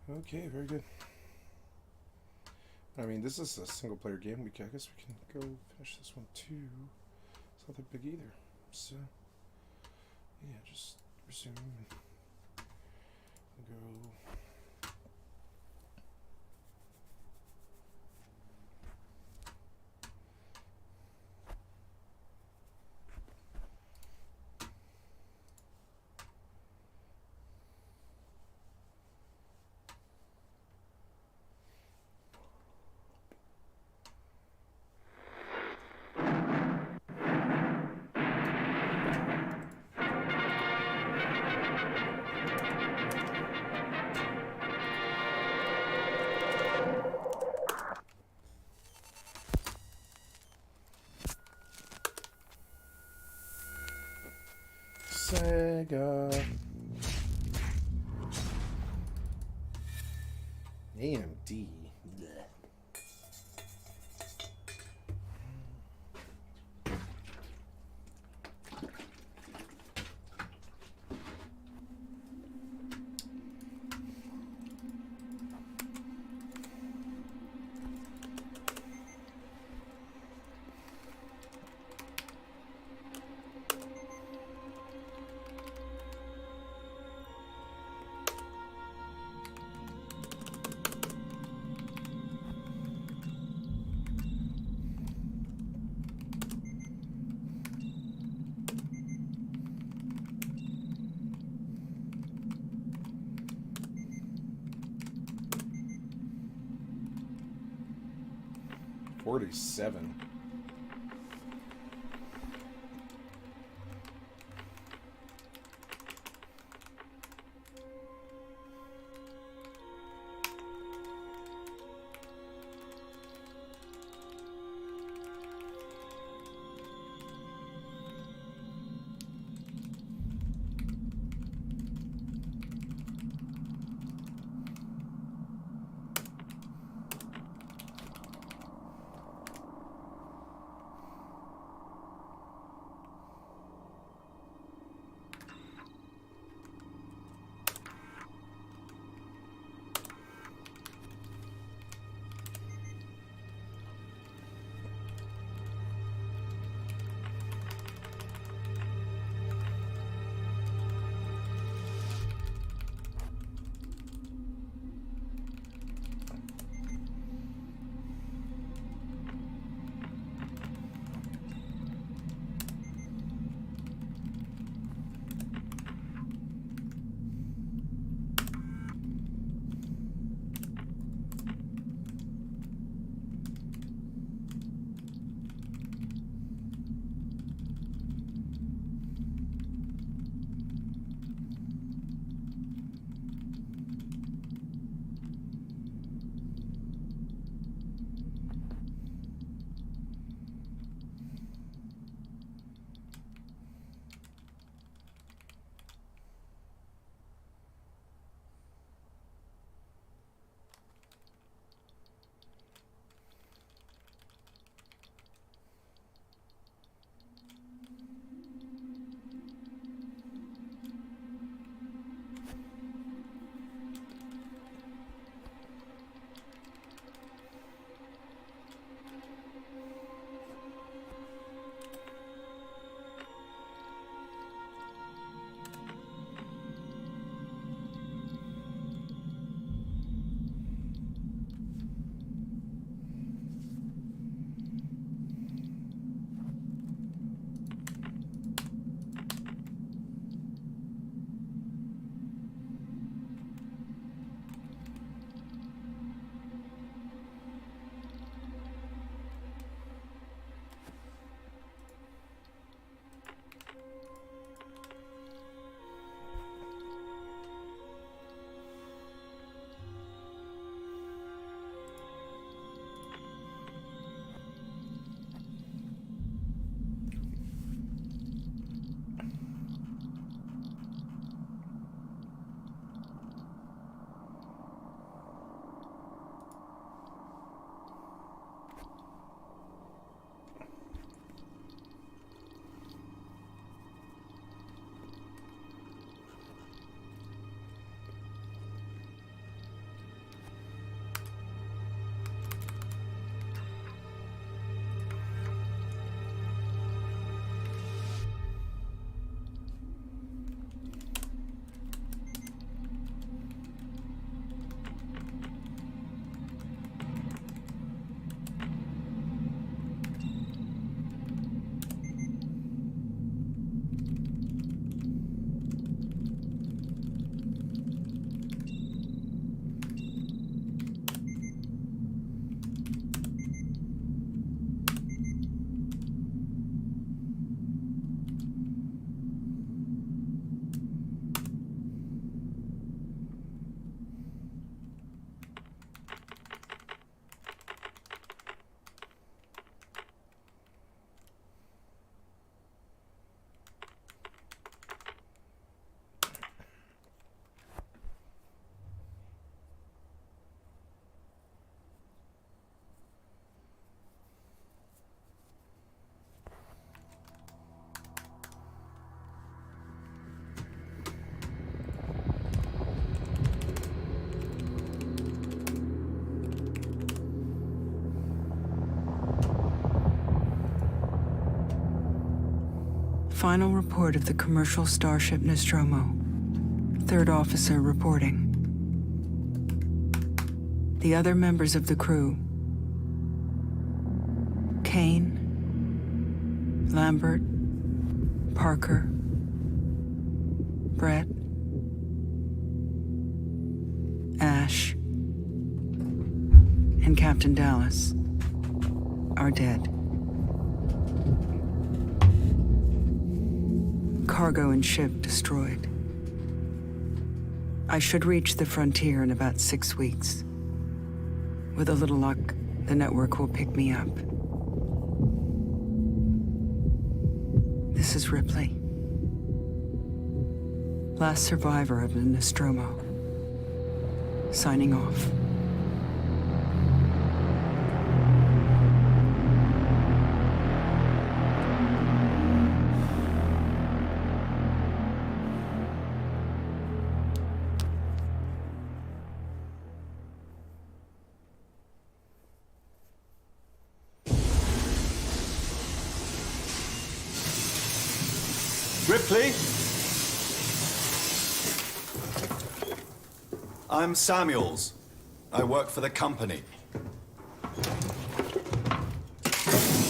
Okay, very good. I mean, this is a single player game. I guess we can go finish this one too. It's not that big either. So, yeah, just resume and go. Sega. AMD. Blech. $47. Final report of the commercial starship Nostromo. Third officer reporting. The other members of the crew: Kane, Lambert, Parker, Brett, Ash, and Captain Dallas are dead. Cargo and ship destroyed. I should reach the frontier in about 6 weeks. With a little luck, the network will pick me up. This is Ripley. Last survivor of the Nostromo. Signing off. Ripley? I'm Samuels. I work for the company.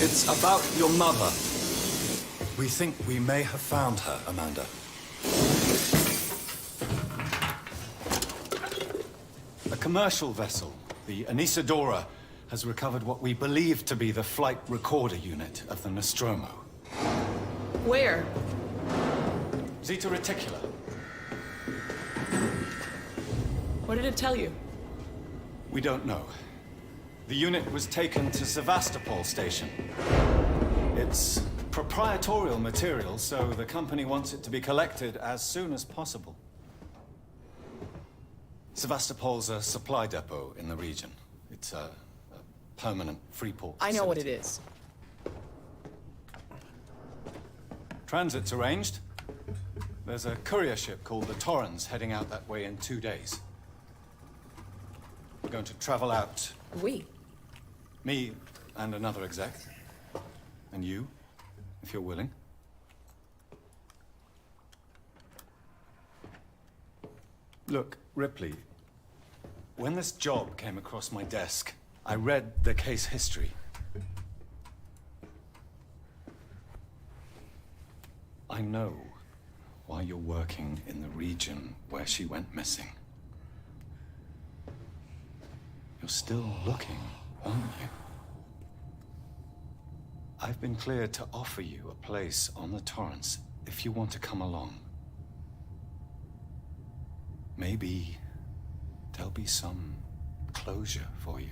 It's about your mother. We think we may have found her, Amanda. A commercial vessel, the Anesidora, has recovered what we believe to be the flight recorder unit of the Nostromo. Where? Zeta Reticula. What did it tell you? We don't know. The unit was taken to Sevastopol Station. It's proprietorial material, so the company wants it to be collected as soon as possible. Sevastopol's a supply depot in the region. It's a permanent free port I know what it facility. is. Transit's arranged. There's a courier ship called the Torrens heading out that way in 2 days. We're going to travel out. We? Me and another exec. And you, if you're willing. Look, Ripley, when this job came across my desk, I read the case history. I know why you're working in the region where she went missing. You're still looking, aren't you? I've been cleared to offer you a place on the Torrens if you want to come along. Maybe there'll be some closure for you.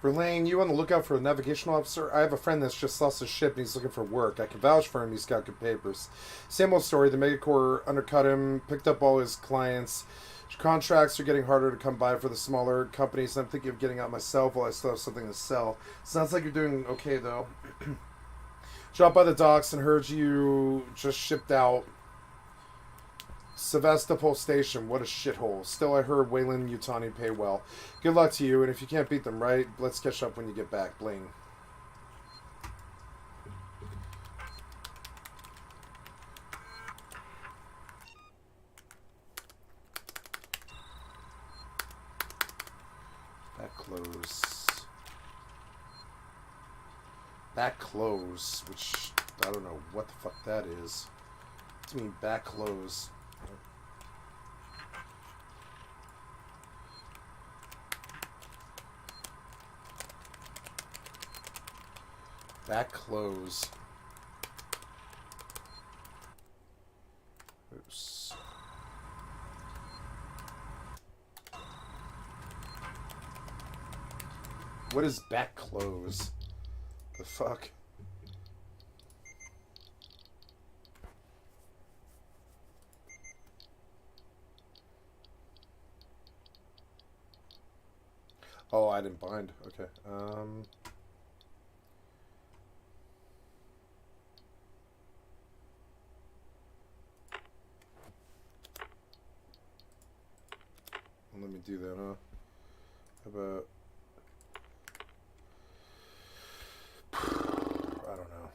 Verlaine, you on the lookout for a navigational officer? I have a friend that's just lost his ship and he's looking for work. I can vouch for him. He's got good papers. Same old story. The Megacorps undercut him, picked up all his clients. Contracts are getting harder to come by for the smaller companies. I'm thinking of getting out myself while I still have something to sell. Sounds like you're doing okay, though. Dropped by the docks and heard you just shipped out. Sevastopol Station, what a shithole. Still, I heard Wayland and Yutani pay well. Good luck to you, and if you can't beat them right, let's catch up when you get back. Bling. Back close. Back close, which I don't know what the fuck that is. What do you mean back close? Back close. Oops. What is back close? The fuck? Oh, I didn't bind. Okay. Let me do that, huh? How about... I don't know.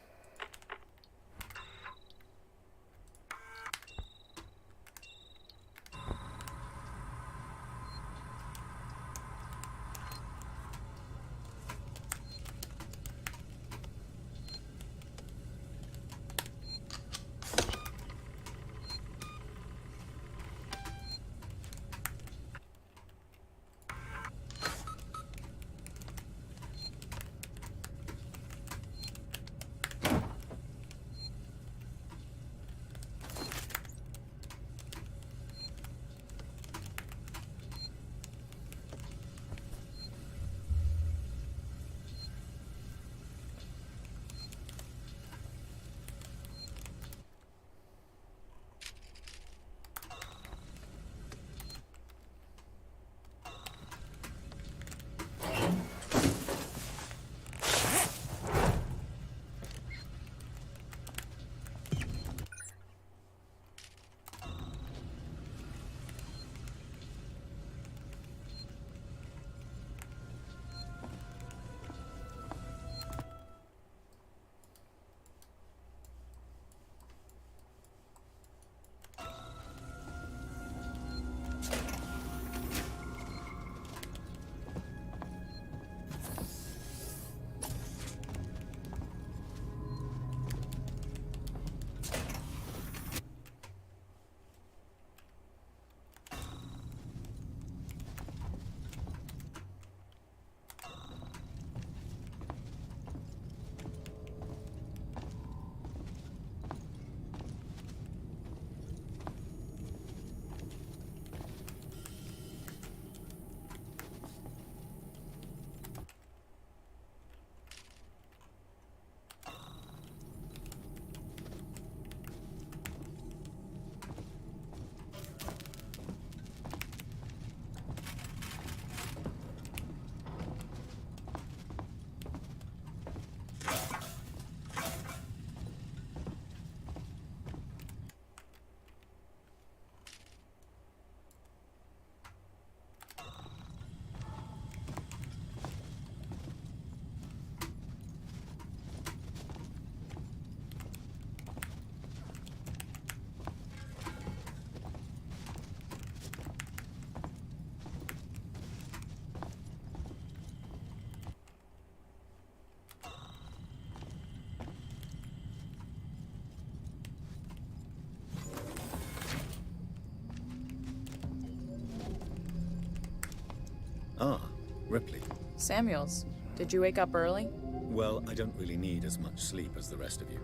Ah, Ripley. Samuels, did you wake up early? Well, I don't really need as much sleep as the rest of you.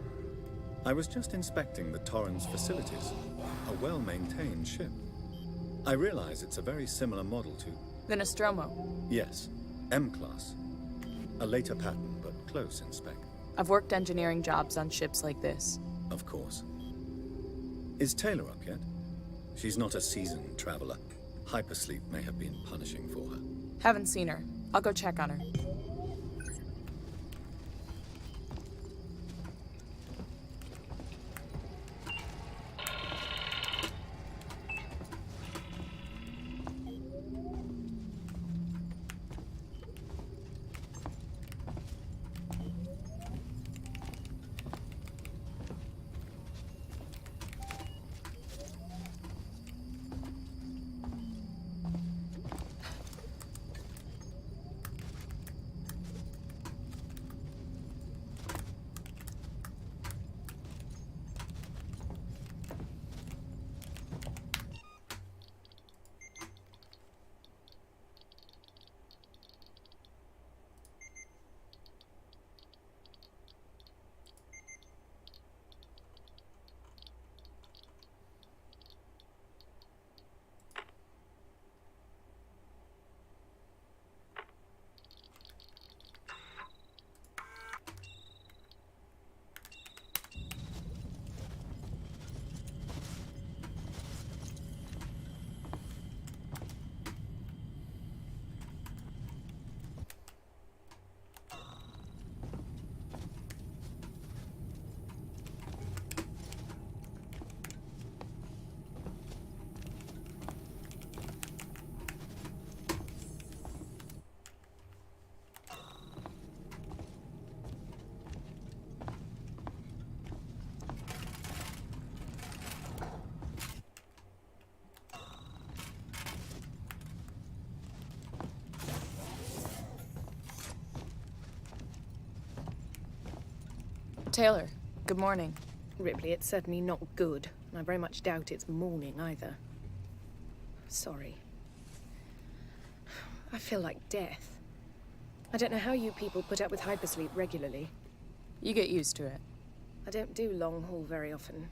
I was just inspecting the Torrens facilities. A well-maintained ship. I realize it's a very similar model to... The Nostromo. Yes, M-Class. A later pattern, but close in spec. I've worked engineering jobs on ships like this. Of course. Is Taylor up yet? She's not a seasoned traveler. Hypersleep may have been punishing for her. Haven't seen her. I'll go check on her. Taylor, good morning. Ripley, it's certainly not good, and I very much doubt it's morning either. Sorry. I feel like death. I don't know how you people put up with hypersleep regularly. You get used to it. I don't do long haul very often.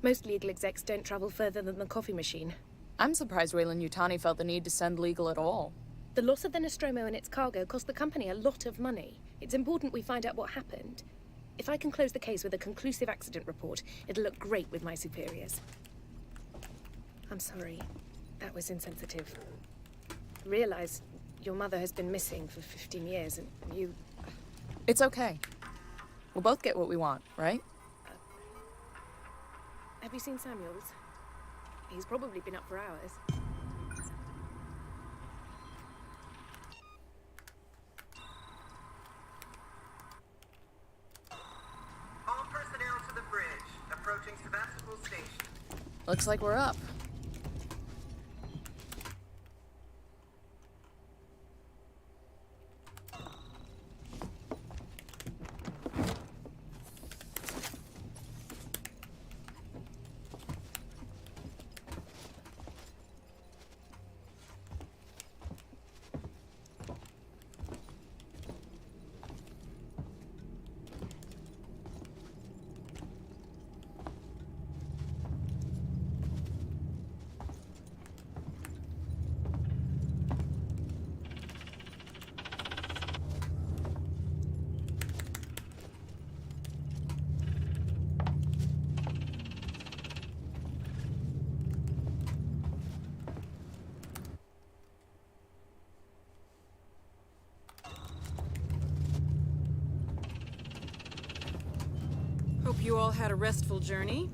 Most legal execs don't travel further than the coffee machine. I'm surprised Weyland-Yutani felt the need to send legal at all. The loss of the Nostromo and its cargo cost the company a lot of money. It's important we find out what happened. If I can close the case with a conclusive accident report, it'll look great with my superiors. I'm sorry. That was insensitive. I realize your mother has been missing for 15 years, and you... It's okay. We'll both get what we want, right? Have you seen Samuels? He's probably been up for hours. All personnel to the bridge. Approaching Sebastopol Station. Looks like we're up. Hope you all had a restful journey.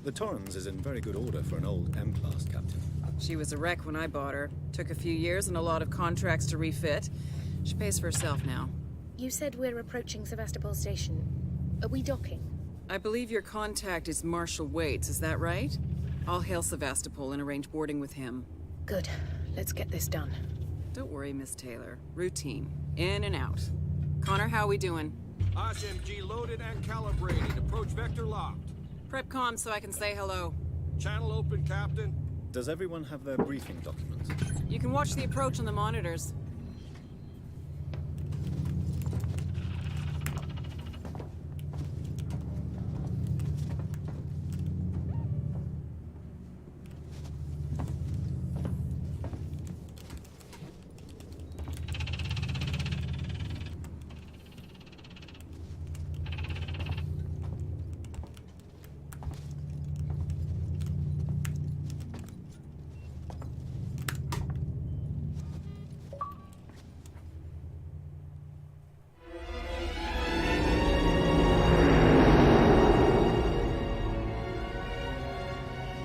The Torrens is in very good order for an old M-class captain. She was a wreck when I bought her. Took a few years and a lot of contracts to refit. She pays for herself now. You said we're approaching Sevastopol Station. Are we docking? I believe your contact is Marshal Waits, is that right? I'll hail Sevastopol and arrange boarding with him. Good. Let's get this done. Don't worry, Miss Taylor. Routine. In and out. Connor, how we doing? SMG loaded and calibrated. Approach vector locked. Prep comm so I can say hello. Channel open, Captain. Does everyone have their briefing documents? You can watch the approach on the monitors.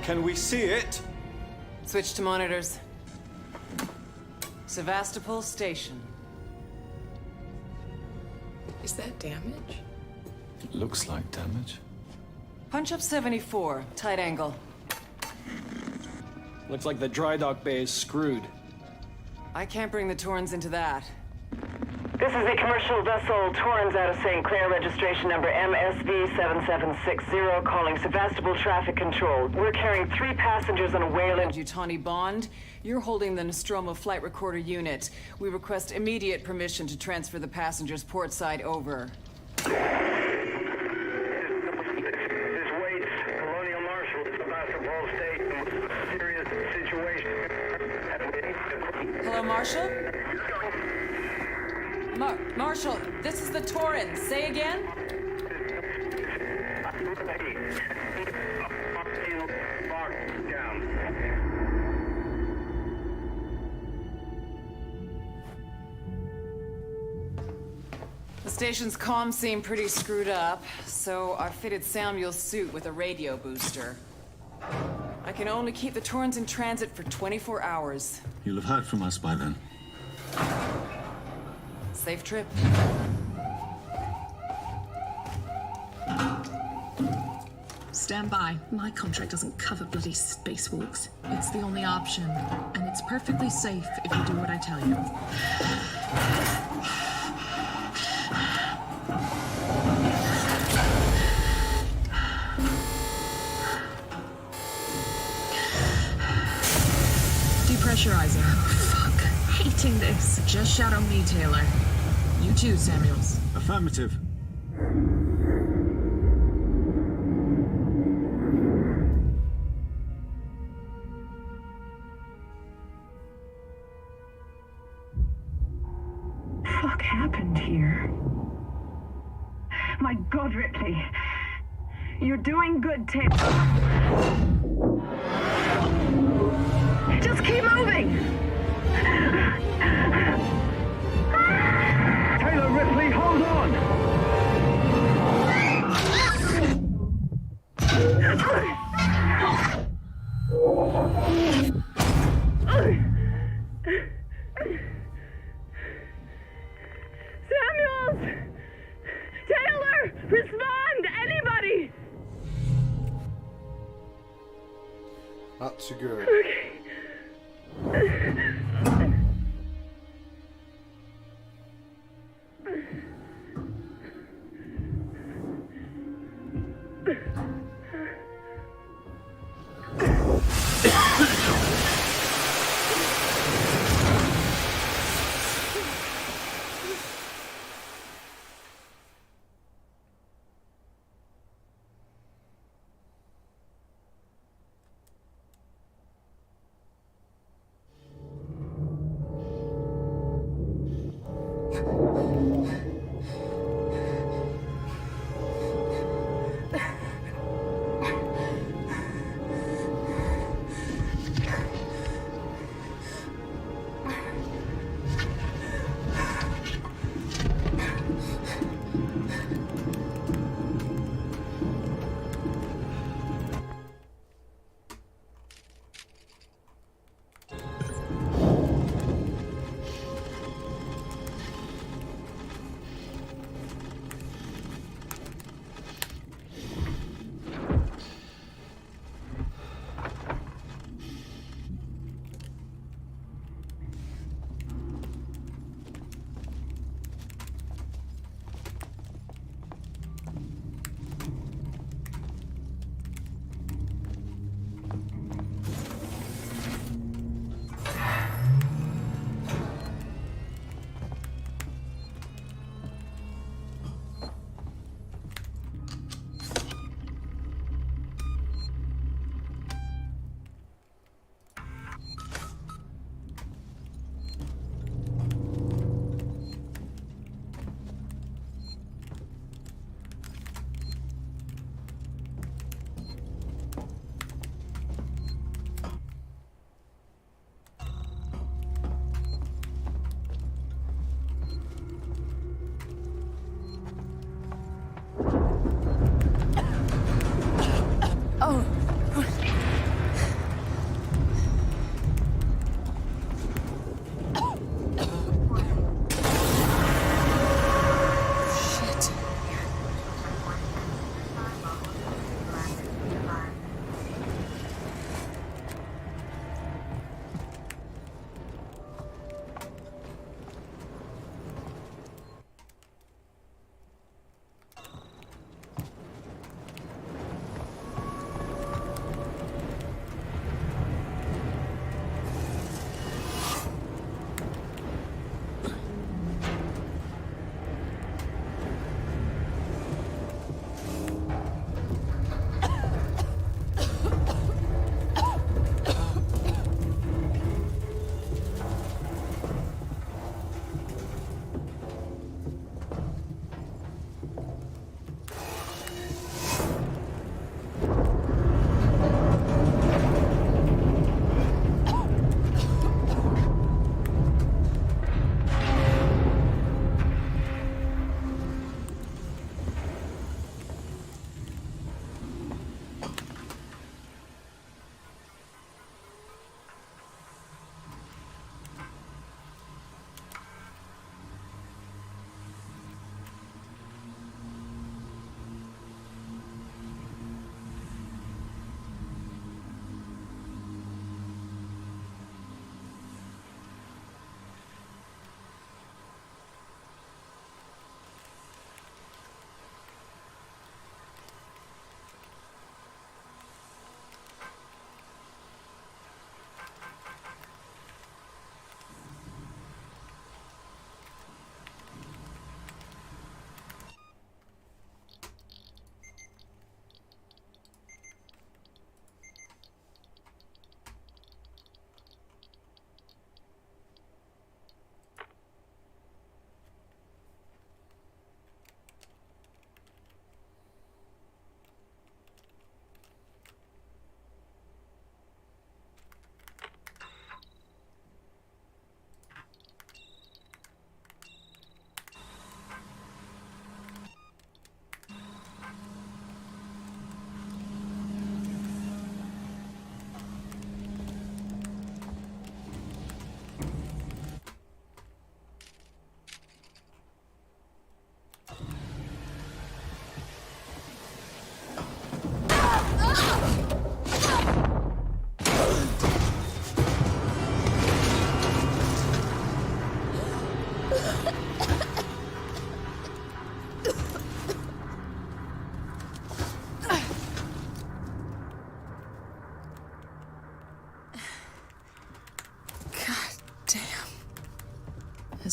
Can we see it? Switch to monitors. Sevastopol Station. Is that damage? It looks like damage. Punch up 74, tight angle. Looks like the dry dock bay is screwed. I can't bring the Torrens into that. This is the commercial vessel Torrens out of St. Clair, registration number MSV7760, calling Sevastopol Traffic Control. We're carrying 3 passengers on a Wayland. Yutani Bond, you're holding the Nostromo flight recorder unit. We request immediate permission to transfer the passengers portside over. This Waits, Colonial Marshal, Sevastopol Station. Serious situation. Hello, Marshal? Marshal, this is the Torrens. Say again? The station's comms seem pretty screwed up, so I fitted Samuel's suit with a radio booster. I can only keep the Torrens in transit for 24 hours. You'll have heard from us by then. Safe trip. Stand by. My contract doesn't cover bloody spacewalks. It's the only option, and it's perfectly safe if you do what I tell you. Depressurizing. Oh, fuck. Hating this. Just shadow me, Taylor. You too, Samuels. Affirmative. Fuck happened here? My God, Ripley. You're doing good, Taylor. Just keep moving! Taylor, Ripley, hold on! Samuels! Taylor! Respond! Anybody! Not too good.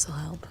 This'll help.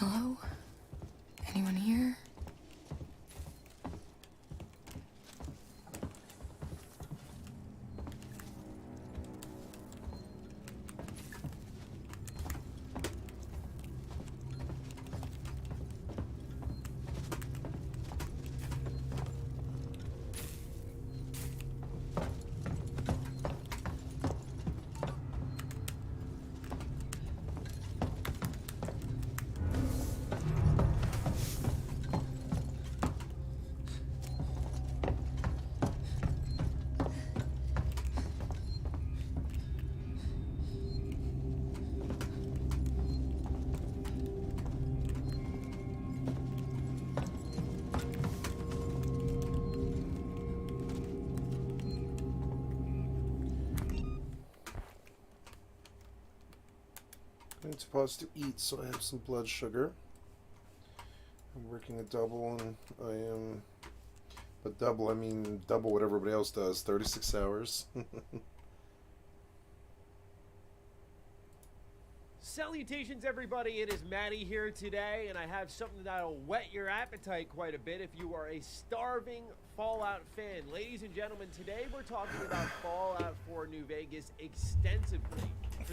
Hello? Anyone here? I'm supposed to eat, so I have some blood sugar. I'm working a double, and I am... But double, I mean double what everybody else does. 36 hours. Salutations, everybody. It is Matty here today, and I have something that'll whet your appetite quite a bit if you are a starving Fallout fan. Ladies and gentlemen, today we're talking about Fallout 4 New Vegas extensively.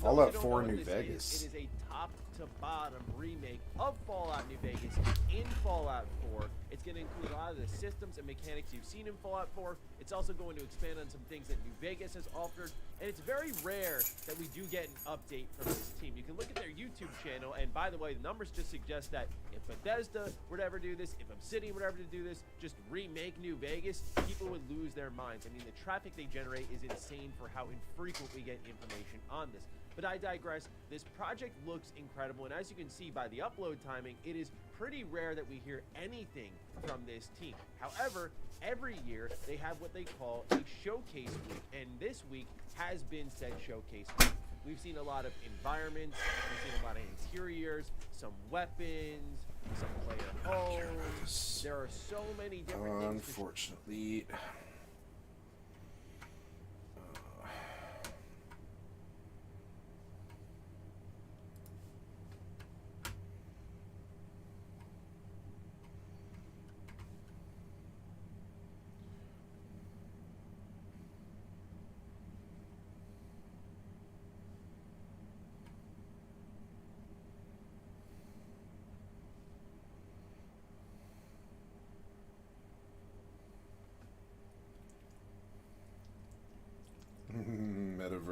Fallout 4 New Vegas. It is a top-to-bottom remake of Fallout New Vegas in Fallout 4. It's going to include a lot of the systems and mechanics you've seen in Fallout 4. It's also going to expand on some things that New Vegas has offered. And it's very rare that we do get an update from this team. You can look at their YouTube channel, and by the way, the numbers just suggest that if Bethesda were to ever do this, if Obsidian were ever to do this, just remake New Vegas, people would lose their minds. I mean, the traffic they generate is insane for how infrequent we get information on this. But I digress. This project looks incredible, and as you can see by the upload timing, it is pretty rare that we hear anything from this team. However, every year they have what they call a showcase week, and this week has been said showcase week. We've seen a lot of environments, we've seen a lot of interiors, some weapons, some player homes. There are so many different things. Unfortunately.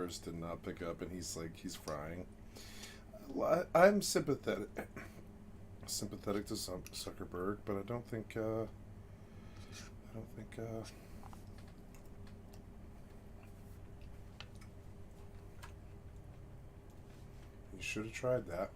Lars did not pick up, and he's frying. I'm sympathetic to Zuckerberg, but I don't think you should have tried that.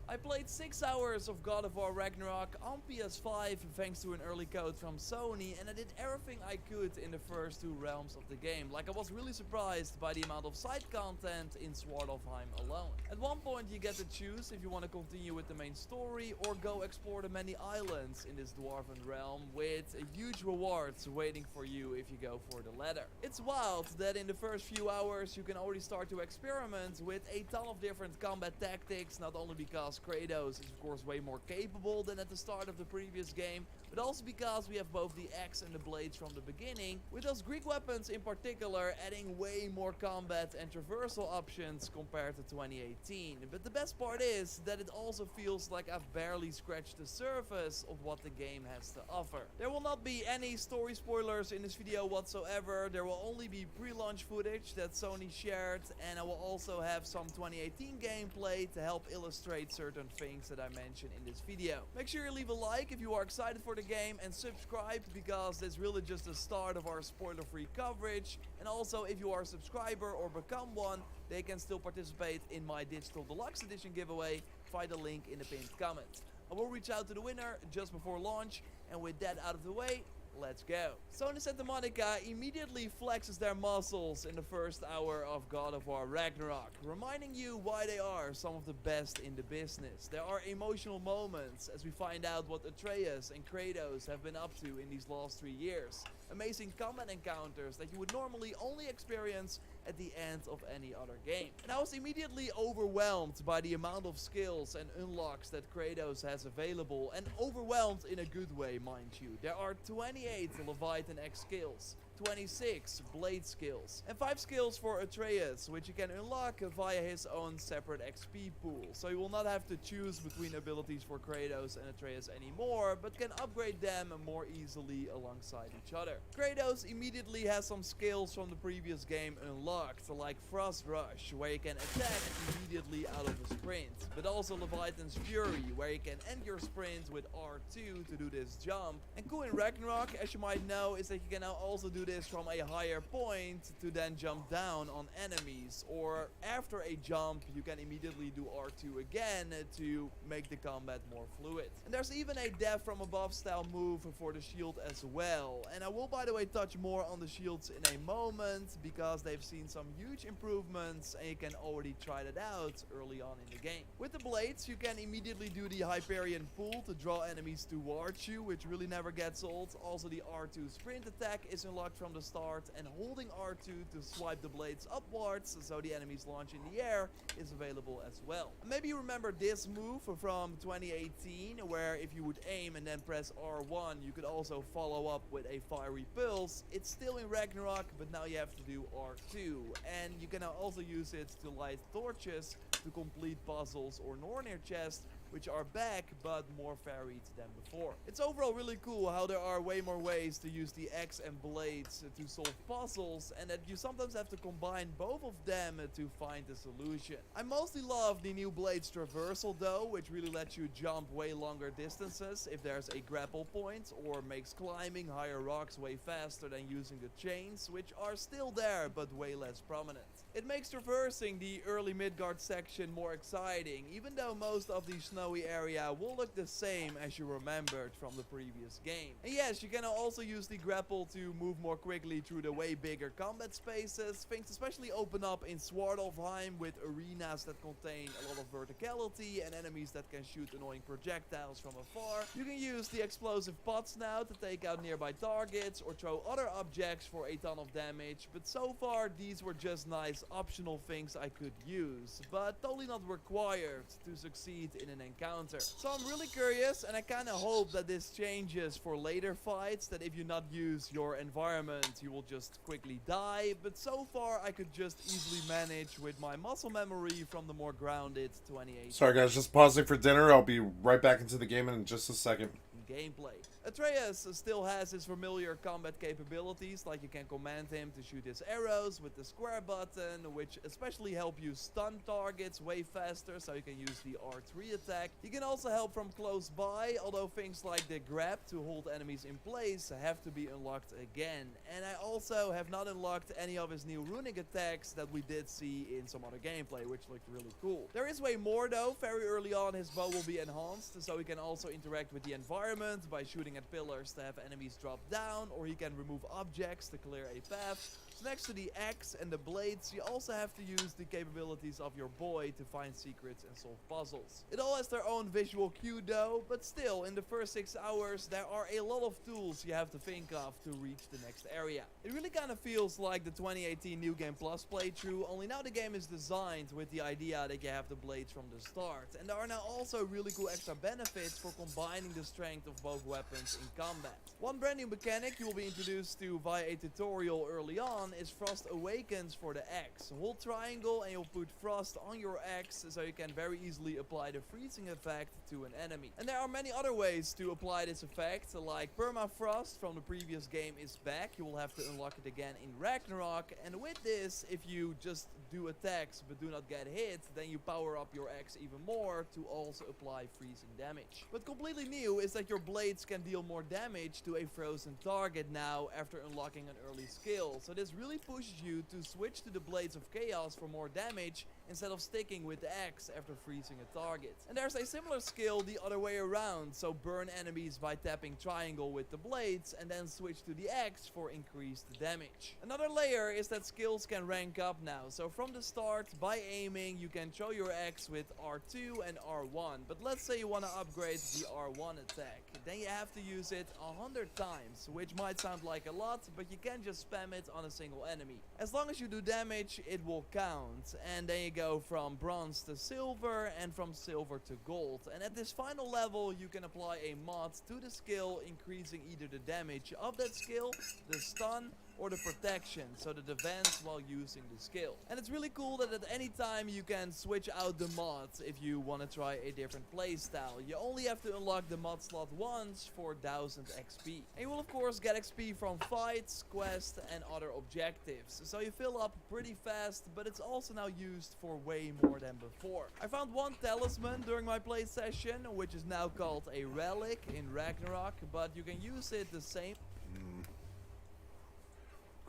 I played 6 hours of God of War Ragnarok on PS5 thanks to an early code from Sony, and I did everything I could in the first 2 realms of the game. Like, I was really surprised by the amount of side content in Svartalfheim alone. At one point you get to choose if you want to continue with the main story or go explore the many islands in this dwarven realm, with huge rewards waiting for you if you go for the latter. It's wild that in the first few hours you can already start to experiment with a ton of different combat tactics, not only because Kratos is of course way more capable than at the start of the previous game, but also because we have both the axe and the blades from the beginning, with those Greek weapons in particular adding way more combat and traversal options compared to 2018. But the best part is that it also feels like I've barely scratched the surface of what the game has to offer. There will not be any story spoilers in this video whatsoever. There will only be pre-launch footage that Sony shared, and I will also have some 2018 gameplay to help illustrate certain things that I mentioned in this video. Make sure you leave a like if you are excited for the game, and subscribe, because it's really just the start of our spoiler-free coverage. And also, if you are a subscriber or become one, they can still participate in my Digital Deluxe Edition giveaway via the link in the pinned comment. I will reach out to the winner just before launch, and with that out of the way, let's go. Sony Santa Monica immediately flexes their muscles in the first hour of God of War Ragnarok, reminding you why they are some of the best in the business. There are emotional moments as we find out what Atreus and Kratos have been up to in these last 3 years. Amazing combat encounters that you would normally only experience at the end of any other game. And I was immediately overwhelmed by the amount of skills and unlocks that Kratos has available, and overwhelmed in a good way, mind you. There are 28 Leviathan X skills, 26 blade skills, and 5 skills for Atreus, which you can unlock via his own separate XP pool. So you will not have to choose between abilities for Kratos and Atreus anymore, but can upgrade them more easily alongside each other. Kratos immediately has some skills from the previous game unlocked, like Frost Rush, where you can attack immediately out of a sprint, but also Leviathan's Fury, where you can end your sprint with R2 to do this jump. And cool in Ragnarok, as you might know, is that you can now also do this from a higher point to then jump down on enemies, or after a jump you can immediately do R2 again to make the combat more fluid. And there's even a death from above style move for the shield as well, and I will by the way touch more on the shields in a moment, because they've seen some huge improvements and you can already try that out early on in the game. With the blades you can immediately do the Hyperion pull to draw enemies towards you, which really never gets old. Also the R2 sprint attack is unlocked from the start, and holding R2 to swipe the blades upwards so the enemies launch in the air is available as well. Maybe you remember this move from 2018, where if you would aim and then press R1 you could also follow up with a fiery pulse. It's still in Ragnarok, but now you have to do R2, and you can now also use it to light torches to complete puzzles or Nornir chests, which are back but more varied than before. It's overall really cool how there are way more ways to use the axe and blades to solve puzzles, and that you sometimes have to combine both of them to find the solution. I mostly love the new blades traversal though, which really lets you jump way longer distances if there's a grapple point, or makes climbing higher rocks way faster than using the chains, which are still there but way less prominent. It makes traversing the early Midgard section more exciting, even though most of the snowy area will look the same as you remembered from the previous game. And yes, you can also use the grapple to move more quickly through the way bigger combat spaces. Things especially open up in Svartalfheim, with arenas that contain a lot of verticality and enemies that can shoot annoying projectiles from afar. You can use the explosive pots now to take out nearby targets or throw other objects for a ton of damage, but so far these were just nice various optional things I could use, but totally not required to succeed in an encounter. So I'm really curious, and I kinda hope that this changes for later fights, that if you not use your environment, you will just quickly die, but so far I could just easily manage with my muscle memory from the more grounded 28. Sorry guys, just pausing for dinner. I'll be right back into the game in just a second. Gameplay. Atreus still has his familiar combat capabilities, like you can command him to shoot his arrows with the square button, which especially help you stun targets way faster, so you can use the R3 attack. He can also help from close by, although things like the grab to hold enemies in place have to be unlocked again. And I also have not unlocked any of his new runic attacks that we did see in some other gameplay, which looked really cool. There is way more though. Very early on his bow will be enhanced, so he can also interact with the environment by shooting at pillars to have enemies drop down, or he can remove objects to clear a path. So next to the axe and the blades, you also have to use the capabilities of your boy to find secrets and solve puzzles. It all has their own visual cue though, but still, in the first 6 hours, there are a lot of tools you have to think of to reach the next area. It really kind of feels like the 2018 New Game Plus playthrough, only now the game is designed with the idea that you have the blades from the start. And there are now also really cool extra benefits for combining the strength of both weapons in combat. One brand new mechanic you will be introduced to via a tutorial early on is Frost Awakens for the axe. Hold triangle and you'll put frost on your axe, so you can very easily apply the freezing effect to an enemy. And there are many other ways to apply this effect, like permafrost from the previous game is back. You will have to unlock it again in Ragnarok, and with this, if you just do attacks but do not get hit, then you power up your axe even more to also apply freezing damage. But completely new is that your blades can deal more damage to a frozen target now after unlocking an early skill. So this really pushes you to switch to the Blades of Chaos for more damage instead of sticking with the axe after freezing a target. And there's a similar skill the other way around, so burn enemies by tapping triangle with the blades and then switch to the axe for increased damage. Another layer is that skills can rank up now, so from the start, by aiming, you can throw your axe with R2 and R1, but let's say you want to upgrade the R1 attack. Then you have to use it 100 times, which might sound like a lot, but you can just spam it on a single enemy. As long as you do damage, it will count, and then you go from bronze to silver and from silver to gold. And at this final level, you can apply a mod to the skill, increasing either the damage of that skill, the stun, or the protection, so the defense while using the skill. And it's really cool that at any time you can switch out the mod if you want to try a different playstyle. You only have to unlock the mod slot once for 1000 XP. And you will of course get XP from fights, quests, and other objectives. So you fill up pretty fast, but it's also now used for way more than before. I found one talisman during my play session, which is now called a relic in Ragnarok, but you can use it the same.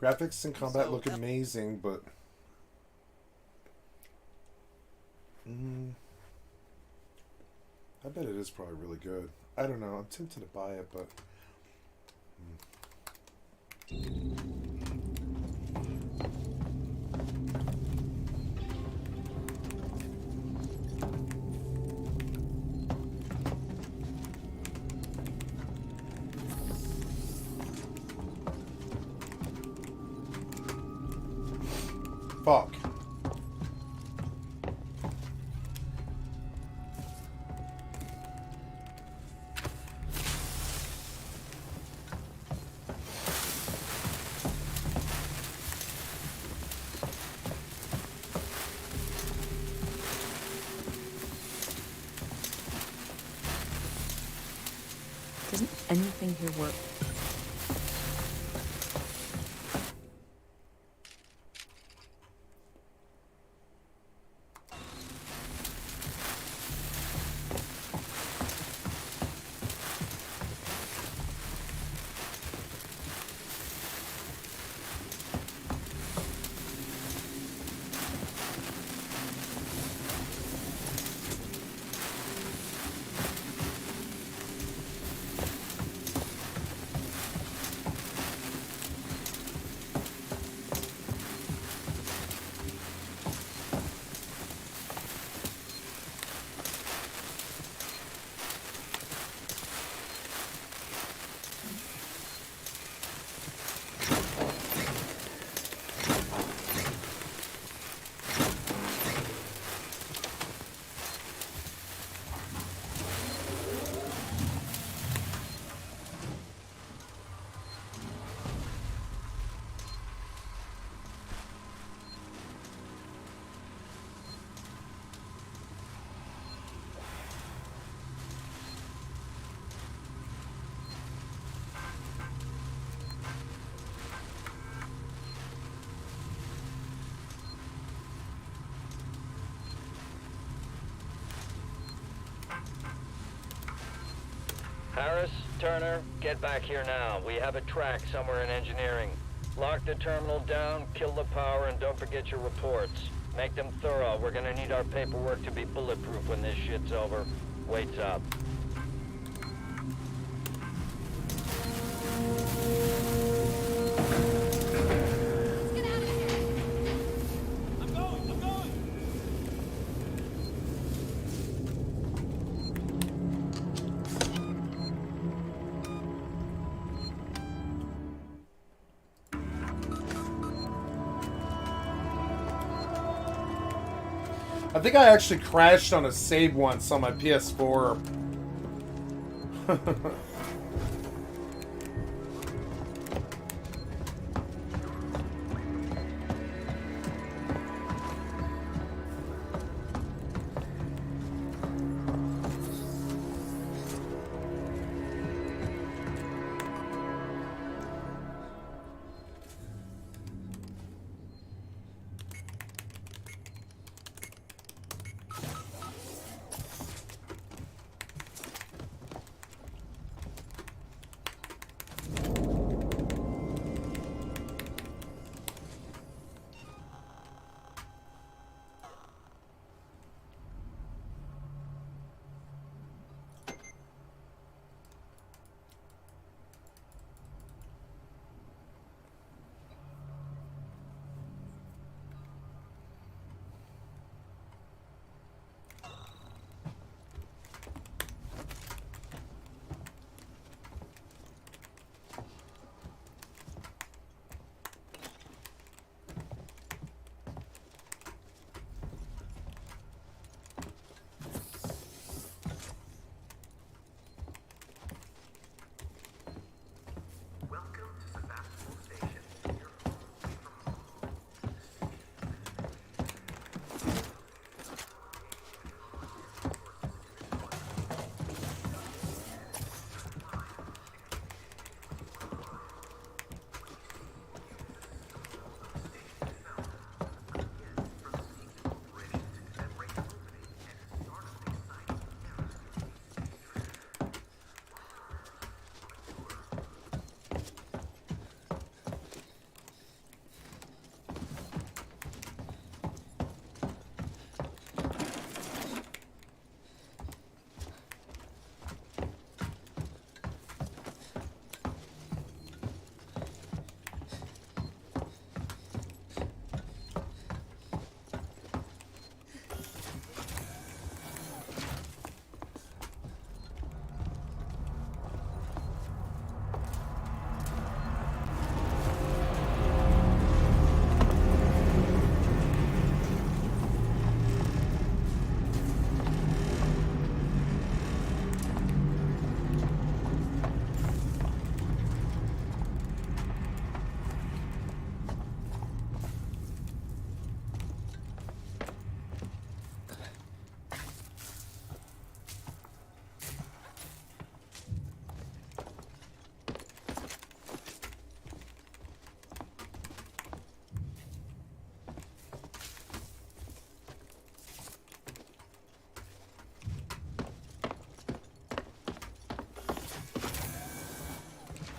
Graphics and combat look amazing, but I bet it is probably really good. I don't know. I'm tempted to buy it, but fuck. Doesn't anything here work? Paris, Turner, get back here now. We have a track somewhere in engineering. Lock the terminal down, kill the power, and don't forget your reports. Make them thorough. We're gonna need our paperwork to be bulletproof when this shit's over. Waits up. I think I actually crashed on a save once on my PS4.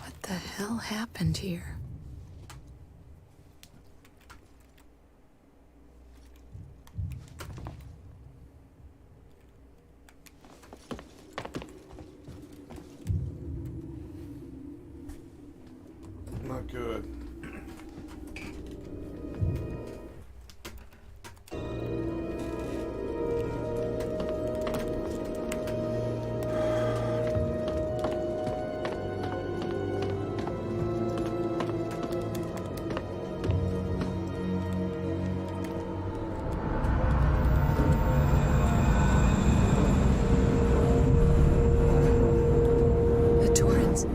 What the hell happened here? Not good. The Torrens.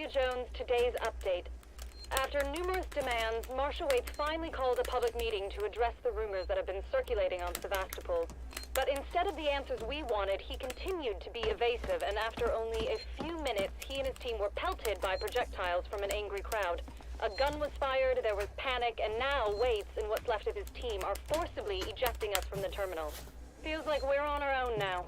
Jones, today's update. After numerous demands, Marshal Waits finally called a public meeting to address the rumors that have been circulating on Sevastopol. But instead of the answers we wanted, he continued to be evasive, and after only a few minutes, he and his team were pelted by projectiles from an angry crowd. A gun was fired, there was panic, and now Waits and what's left of his team are forcibly ejecting us from the terminal. Feels like we're on our own now.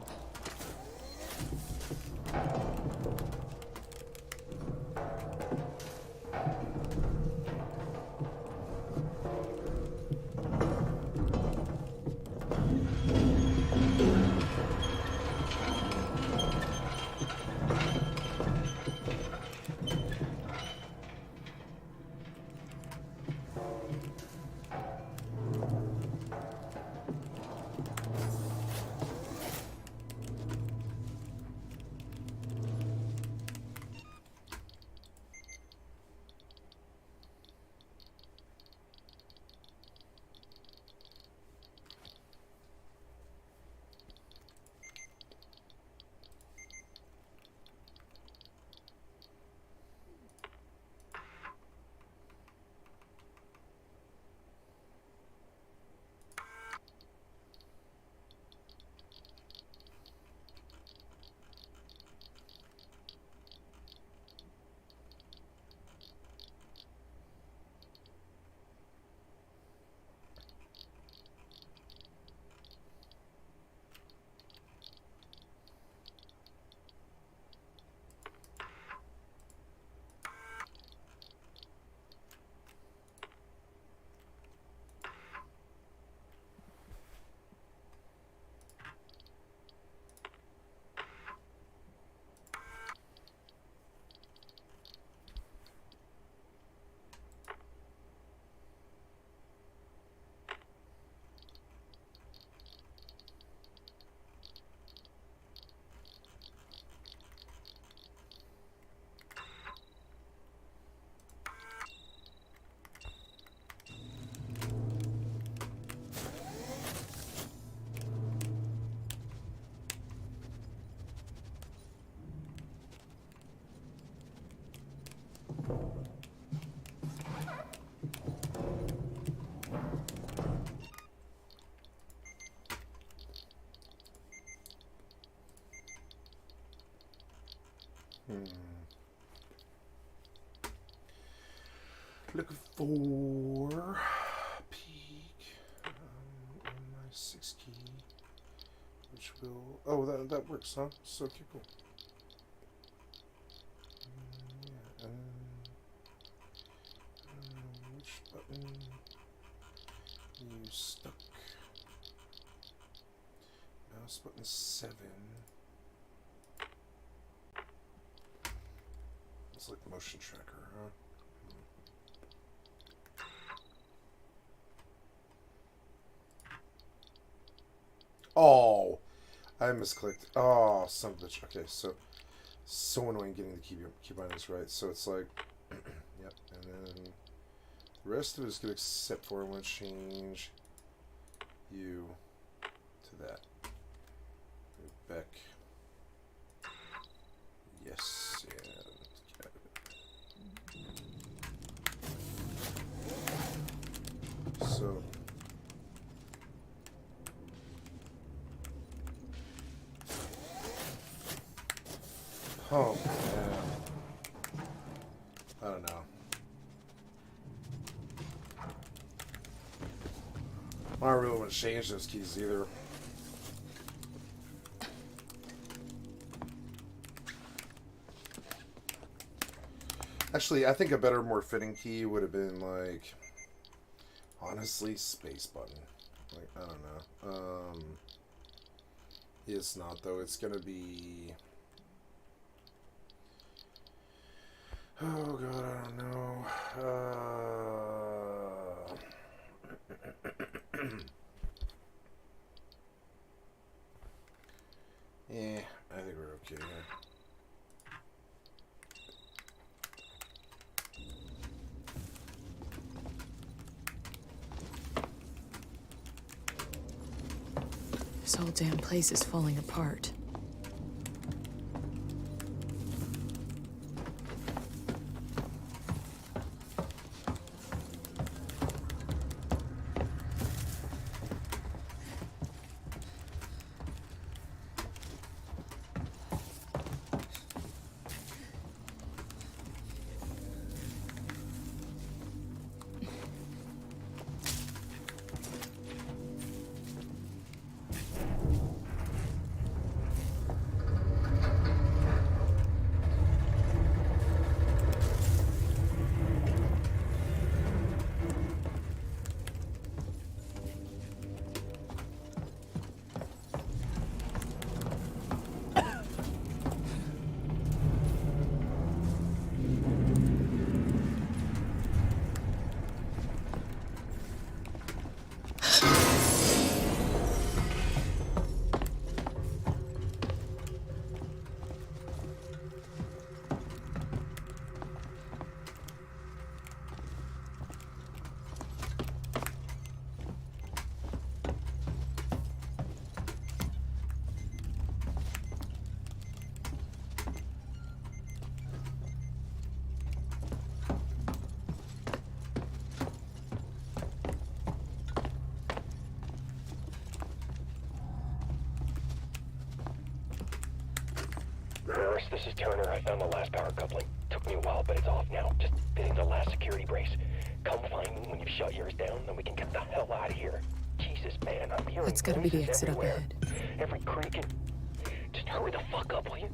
Looking for peak on my 6 key, which will. Oh, that works, huh? So okay, cool. Yeah, which button? You stuck. Mouse button 7. It's like motion tracker, huh? Oh, I misclicked. Oh, son of a bitch. Okay, so annoying getting the key bindings right. So it's like, yep, and then the rest of it is good except for I want to change you to that. Back. Yes, and so. Oh, man. I don't know. I don't really want to change those keys either. Actually, I think a better, more fitting key would have been like, honestly, space button. Like, I don't know. It's not though. It's gonna be. Oh god, I don't know. Yeah, I think we're okay here. This whole damn place is falling apart. Nurse, this is Turner. I found the last power coupling. Took me a while, but it's off now. Just fitting the last security brace. Come find me when you've shut yours down, then we can get the hell out of here. Jesus, man, I'm hearing That's gotta be the voices exit up everywhere. ahead. Every creak and... Just hurry the fuck up, will you?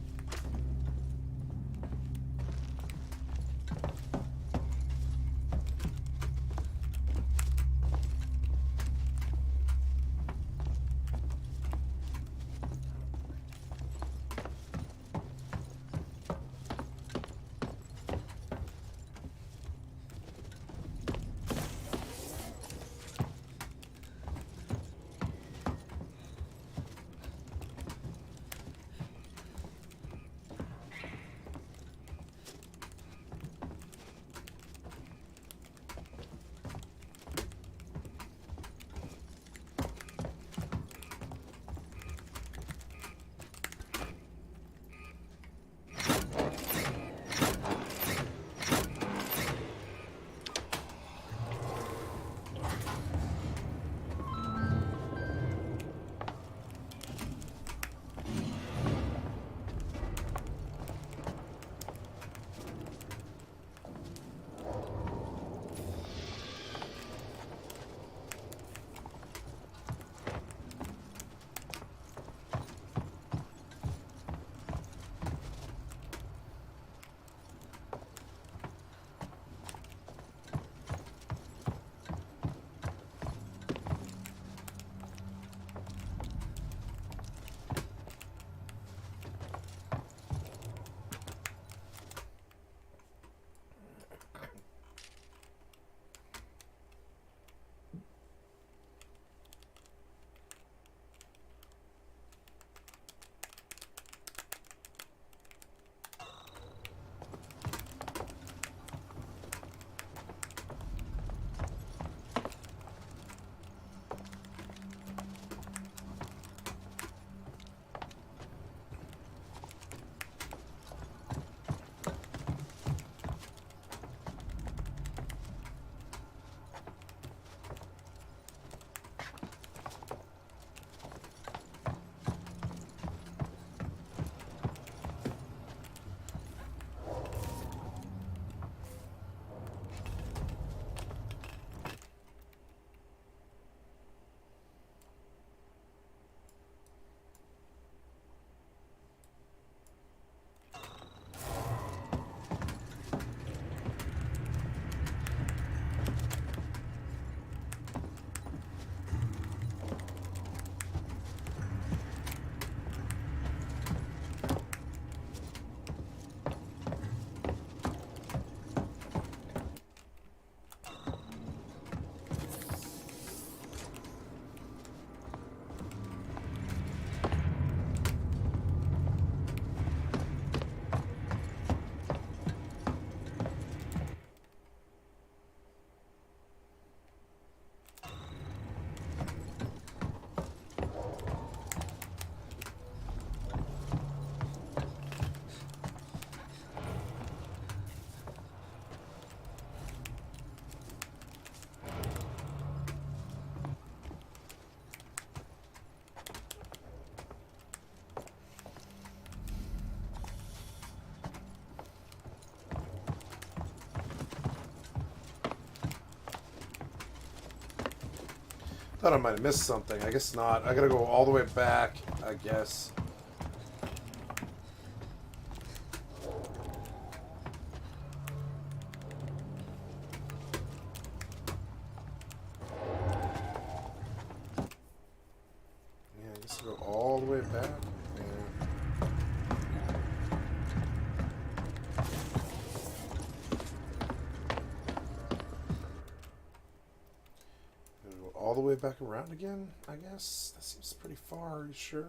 Thought I might have missed something. I guess not. I gotta go all the way back, I guess. Yeah, I guess I'll go all the way back. All the way back around again, I guess? That seems pretty far, are you sure?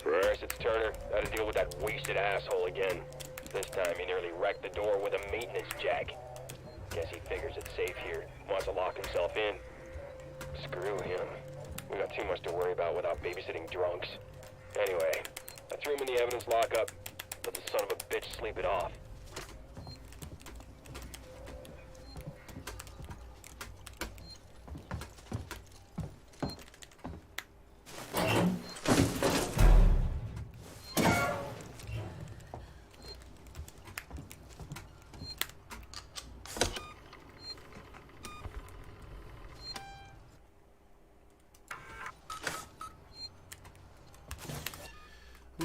First, it's Turner. Gotta deal with that wasted asshole again. This time he nearly wrecked the door with a maintenance jack. Guess he figures it's safe here. Wants to lock himself in. Screw him. We got too much to worry about without babysitting drunks. Anyway, I threw him in the evidence lockup. Let the son of a bitch sleep it off.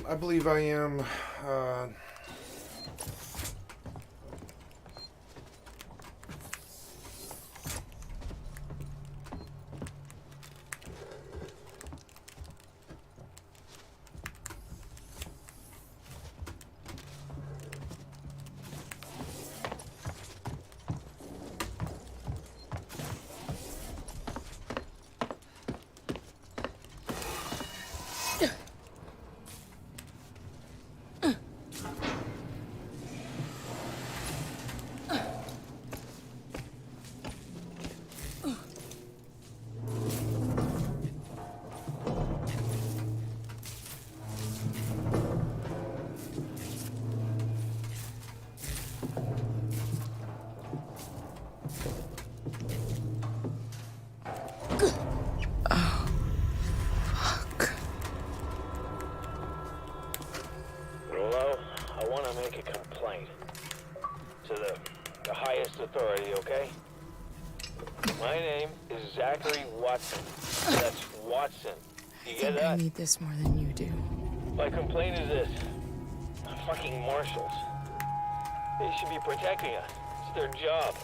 I believe I am, authority, okay? My name is Zachary Watson. That's Watson. You get that? I need this more than you do. My complaint is this. Fucking marshals. They should be protecting us. It's their job.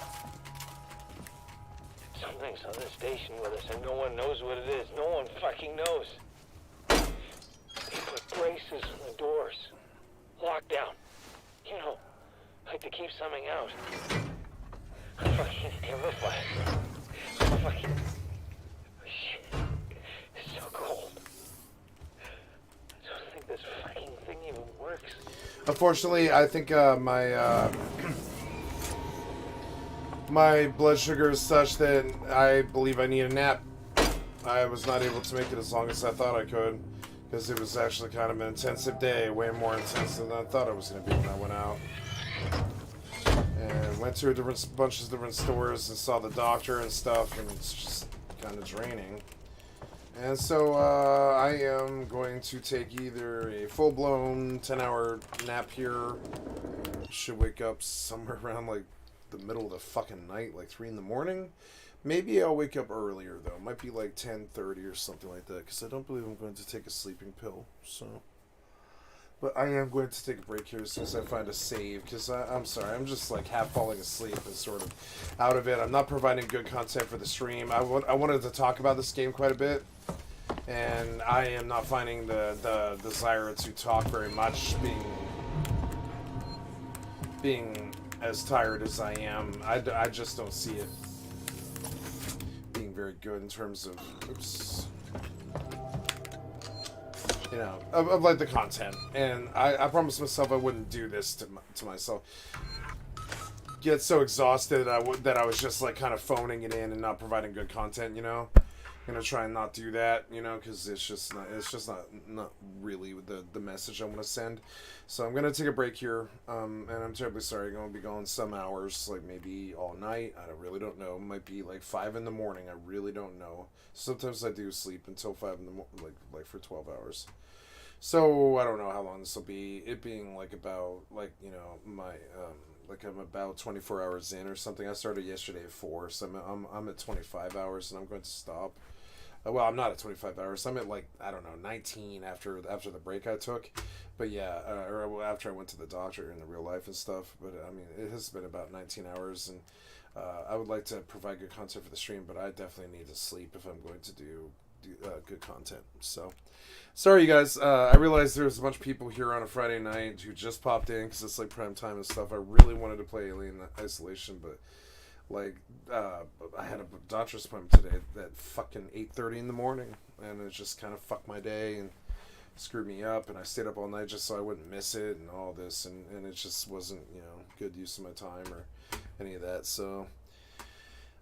Something's on the station with us and no one knows what it is. No one fucking knows. They put braces on the doors. Lockdown. You know, like to keep something out. I'm fucking terrified. I'm fucking... Shit. It's so cold. I don't think this fucking thing even works. Unfortunately, I think my my blood sugar is such that I believe I need a nap. I was not able to make it as long as I thought I could, because it was actually kind of an intensive day, way more intensive than I thought it was going to be when I went out. And went to a bunch of different stores and saw the doctor and stuff, and it's just kind of draining. And so I am going to take either a full-blown 10-hour nap here. Should wake up somewhere around like the middle of the fucking night, like 3 in the morning. Maybe I'll wake up earlier though. Might be like 10:30 or something like that, because I don't believe I'm going to take a sleeping pill. So, but I am going to take a break here as soon as I find a save, because I'm sorry, I'm just like half falling asleep and sort of out of it. I'm not providing good content for the stream. I wanted to talk about this game quite a bit, and I am not finding the desire to talk very much, being as tired as I am. I just don't see it being very good in terms of, oops, you know, of like the content. And I promised myself I wouldn't do this to myself. get so exhausted that I was just like kind of phoning it in and not providing good content, you know. I'm gonna try and not do that, you know, because it's just not really the message I want to send. So I'm gonna take a break here, and I'm terribly sorry. I'm gonna be going some hours, like maybe all night. I really don't know. It might be like 5 in the morning. I really don't know. Sometimes I do sleep until 5 in the morning, like for 12 hours. So I don't know how long this will be. It being like about like, you know, my like I'm about 24 hours in or something. I started yesterday at 4, so I'm at 25 hours, and I'm going to stop. Well, I'm not at 25 hours. I'm at like, I don't know, 19 after the break I took. But yeah, or after I went to the doctor in the real life and stuff. But I mean, it has been about 19 hours, and I would like to provide good content for the stream, but I definitely need to sleep if I'm going to do good content. So, sorry you guys. I realized there's a bunch of people here on a Friday night who just popped in because it's like prime time and stuff. I really wanted to play Alien Isolation, but like I had a doctor's appointment today at fucking 8:30 in the morning, and it just kind of fucked my day and screwed me up, and I stayed up all night just so I wouldn't miss it and all this, and it just wasn't, you know, good use of my time or any of that. So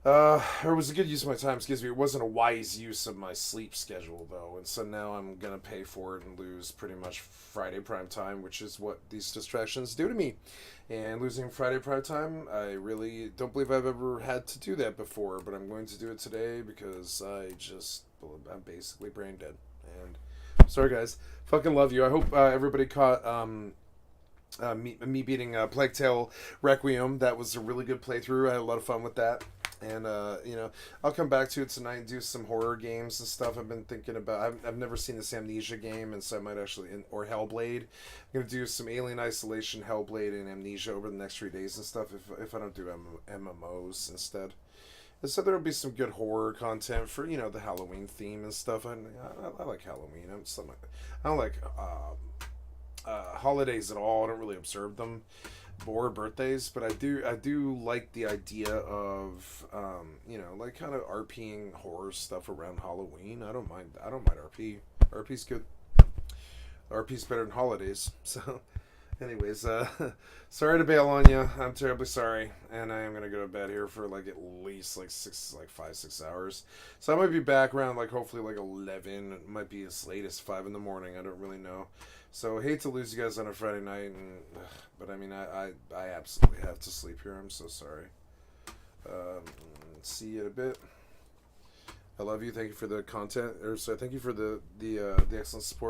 it was a good use of my time, excuse me. It wasn't a wise use of my sleep schedule, though. And so now I'm going to pay for it and lose pretty much Friday prime time, which is what these distractions do to me. And losing Friday prime time, I really don't believe I've ever had to do that before, but I'm going to do it today because I'm basically brain dead. And sorry, guys. Fucking love you. I hope everybody caught me beating Plague Tale Requiem. That was a really good playthrough. I had a lot of fun with that. And, you know, I'll come back to it tonight and do some horror games and stuff. I've been thinking about, I've never seen this Amnesia game, and so I might actually, or Hellblade. I'm going to do some Alien Isolation, Hellblade, and Amnesia over the next 3 days and stuff if I don't do MMOs instead. And so there'll be some good horror content for, you know, the Halloween theme and stuff. I like Halloween. I don't like holidays at all. I don't really observe them. Or birthdays, but I do like the idea of you know, like kind of RPing horror stuff around Halloween. I don't mind RP. RP's good. RP's better than holidays. So anyways, sorry to bail on you. I'm terribly sorry, and I am gonna go to bed here for like at least like 5-6 hours. So I might be back around like hopefully like 11. It might be as late as 5 in the morning. I don't really know. So hate to lose you guys on a Friday night, but I mean I absolutely have to sleep here. I'm so sorry. See you in a bit. I love you. Thank you for the content. So thank you for the excellent support.